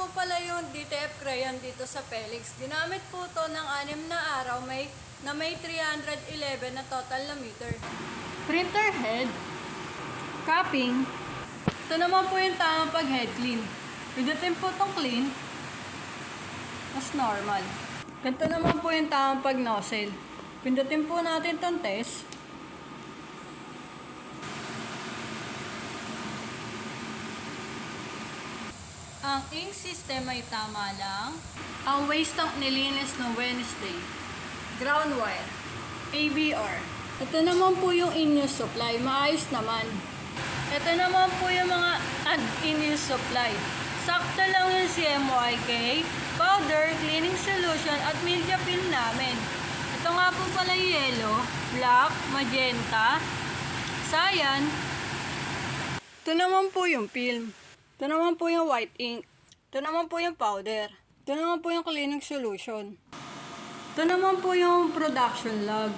po pala yung DTF crayon dito sa Felix. Ginamit po to ng 6 na araw na may 311 na total na meter. Printer head, capping. Ito naman po yung tamang pag-head clean. Pindutin po itong clean. Mas normal. Ganito naman po yung tamang pag-nozzle. Pindutin po natin itong test. Ang ink system ay tama lang. Ang waste tank nilinis ng Wednesday. Ground wire. ABR. Ito naman po yung in-use supply. Maayos naman. Ito naman po yung mga in-use supply. Sakto lang yung CMYK, powder, cleaning solution, at media film namin. Ito nga po pala yung yellow, black, magenta, cyan. Ito naman po yung film. Ito naman po yung white ink. Ito naman po yung powder. Ito naman po yung cleaning solution. Ito naman po yung production log.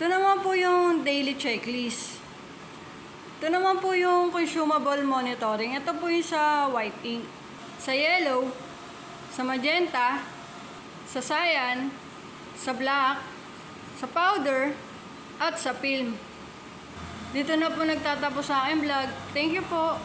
Ito naman po yung daily checklist. Ito naman po yung consumable monitoring. Ito po yung sa white ink. Sa yellow, sa magenta, sa cyan, sa black, sa powder, at sa film. Dito na po nagtatapos sa aking vlog. Thank you po!